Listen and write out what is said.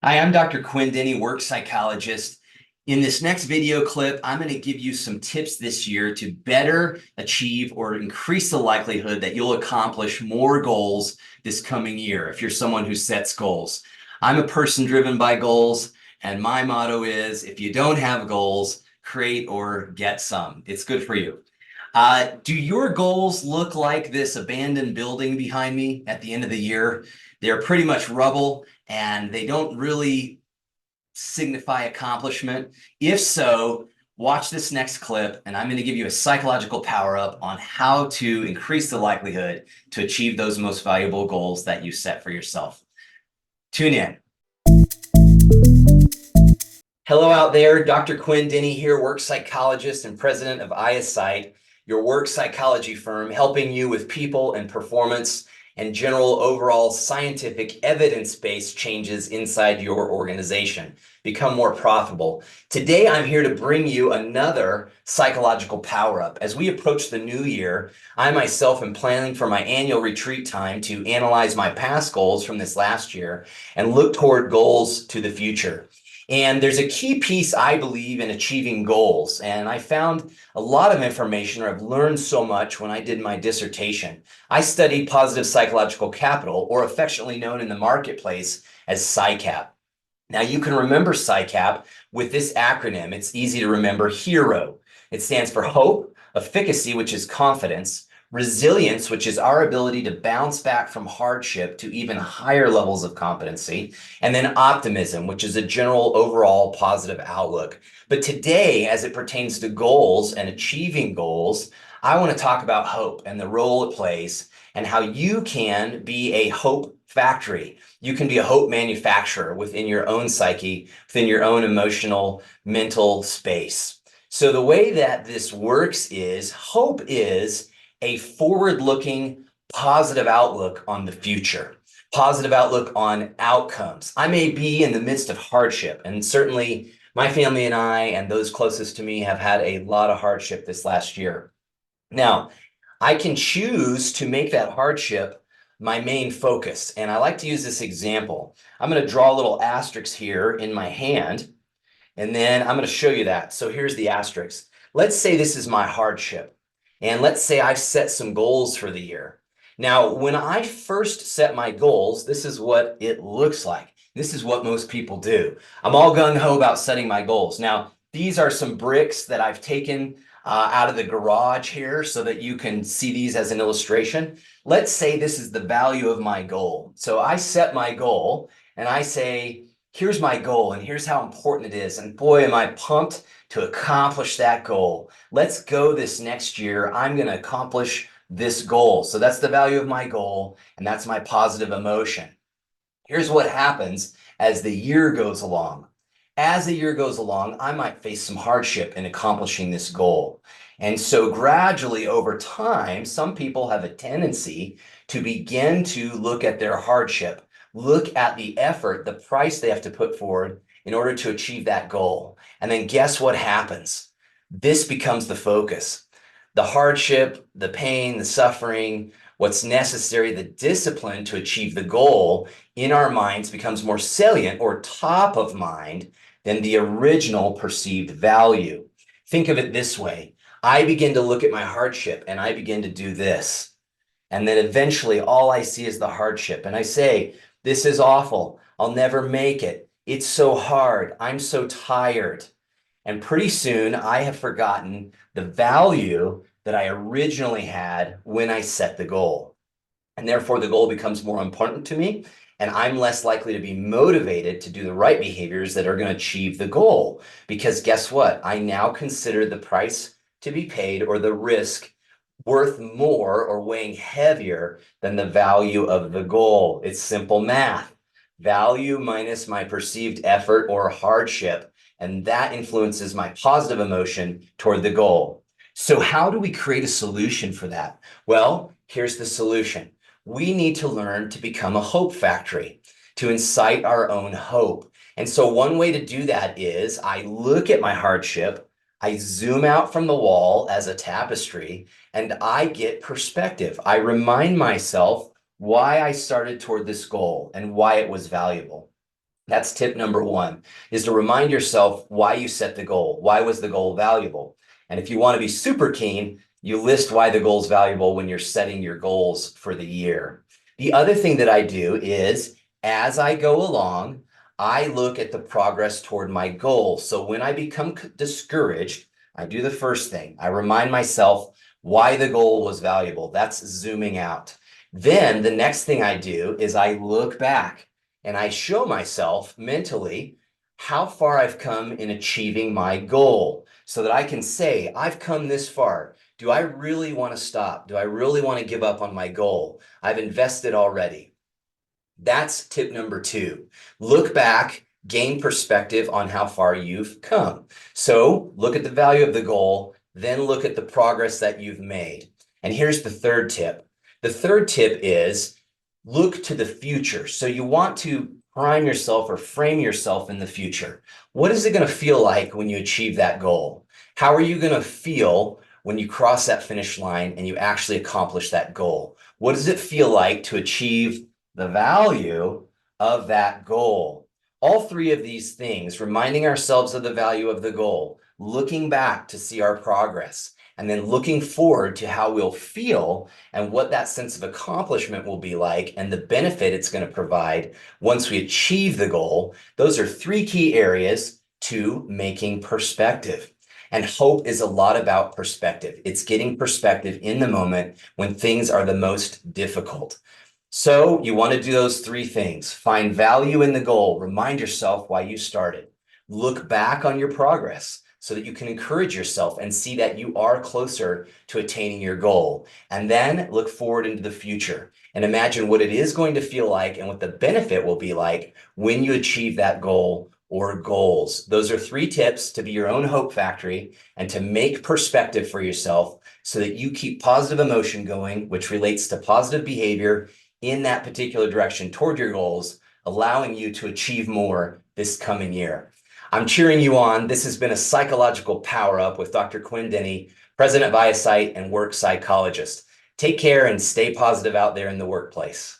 Hi, I'm Dr. Quinn Denny, work psychologist. In this next video clip, I'm going to give you some tips this year to better achieve or increase the likelihood that you'll accomplish more goals this coming year if you're someone who sets goals. I'm a person driven by goals, and my motto is if you don't have goals, create or get some. It's good for you. Do your goals look like this abandoned building behind me at the end of the year? They're pretty much rubble and they don't really signify accomplishment. If so, watch this next clip and I'm going to give you a psychological power up on how to increase the likelihood to achieve those most valuable goals that you set for yourself. Tune in. Hello out there, Dr. Quinn Denny here, work psychologist and president of iAsight, your work psychology firm, helping you with people and performance and general overall scientific evidence-based changes inside your organization. Become more profitable. Today, I'm here to bring you another psychological power-up. As we approach the new year, I myself am planning for my annual retreat time to analyze my past goals from this last year and look toward goals to the future. And there's a key piece, I believe, in achieving goals. And I found a lot of information, or I've learned so much when I did my dissertation. I studied positive psychological capital, or affectionately known in the marketplace as PSYCAP. Now you can remember PSYCAP with this acronym. It's easy to remember: HERO. It stands for hope, efficacy, which is confidence, resilience, which is our ability to bounce back from hardship to even higher levels of competency, and then optimism, which is a general overall positive outlook. But today, as it pertains to goals and achieving goals, I want to talk about hope and the role it plays and how you can be a hope factory. You can be a hope manufacturer within your own psyche, within your own emotional, mental space. So the way that this works is hope is a forward-looking positive outlook on the future, positive outlook on outcomes. I may be in the midst of hardship, and certainly my family and I and those closest to me have had a lot of hardship this last year. Now, I can choose to make that hardship my main focus. And I like to use this example. I'm going to draw a little asterisk here in my hand, and then I'm going to show you that. So here's the asterisk. Let's say this is my hardship. And let's say I've set some goals for the year. Now, when I first set my goals, this is what it looks like. This is what most people do. I'm all gung-ho about setting my goals. Now, these are some bricks that I've taken out of the garage here so that you can see these as an illustration. Let's say this is the value of my goal. So I set my goal and I say, here's my goal and here's how important it is. And boy, am I pumped to accomplish that goal. Let's go this next year. I'm going to accomplish this goal. So that's the value of my goal, and that's my positive emotion. Here's what happens as the year goes along. As the year goes along, I might face some hardship in accomplishing this goal. And so gradually over time, some people have a tendency to begin to look at their hardship, look at the effort, the price they have to put forward in order to achieve that goal. And then guess what happens? This becomes the focus. The hardship, the pain, the suffering, what's necessary, the discipline to achieve the goal in our minds becomes more salient or top of mind than the original perceived value. Think of it this way. I begin to look at my hardship and I begin to do this. And then eventually all I see is the hardship. And I say, this is awful. I'll never make it. It's so hard. I'm so tired. And pretty soon I have forgotten the value that I originally had when I set the goal. And therefore the goal becomes more important to me, and I'm less likely to be motivated to do the right behaviors that are going to achieve the goal. Because guess what? I now consider the price to be paid or the risk worth more or weighing heavier than the value of the goal. It's simple math. Value minus my perceived effort or hardship, and that influences my positive emotion toward the goal. So how do we create a solution for that? Well, here's the solution. We need to learn to become a hope factory, to incite our own hope. And so one way to do that is I look at my hardship, I zoom out from the wall as a tapestry, and I get perspective. I remind myself why I started toward this goal and why it was valuable. That's tip number one, is to remind yourself why you set the goal. Why was the goal valuable? And if you want to be super keen, you list why the goal is valuable when you're setting your goals for the year. The other thing that I do is, as I go along, I look at the progress toward my goal. So when I become discouraged, I do the first thing. I remind myself why the goal was valuable. That's zooming out. Then the next thing I do is I look back and I show myself mentally how far I've come in achieving my goal so that I can say, I've come this far. Do I really want to stop? Do I really want to give up on my goal? I've invested already. That's tip number two. Look back, gain perspective on how far you've come. So look at the value of the goal, then look at the progress that you've made. And here's the third tip. The third tip is look to the future. So you want to prime yourself or frame yourself in the future. What is it going to feel like when you achieve that goal? How are you going to feel when you cross that finish line and you actually accomplish that goal? What does it feel like to achieve the value of that goal? All three of these things, reminding ourselves of the value of the goal, looking back to see our progress, and then looking forward to how we'll feel and what that sense of accomplishment will be like and the benefit it's going to provide once we achieve the goal. Those are three key areas to making perspective. And hope is a lot about perspective. It's getting perspective in the moment when things are the most difficult. So you want to do those three things. Find value in the goal. Remind yourself why you started. Look back on your progress so that you can encourage yourself and see that you are closer to attaining your goal. And then look forward into the future and imagine what it is going to feel like and what the benefit will be like when you achieve that goal or goals. Those are three tips to be your own hope factory and to make perspective for yourself so that you keep positive emotion going, which relates to positive behavior in that particular direction toward your goals, allowing you to achieve more this coming year. I'm cheering you on. This has been a psychological power up with Dr. Quinn Denny, president of iSight and work psychologist. Take care and stay positive out there in the workplace.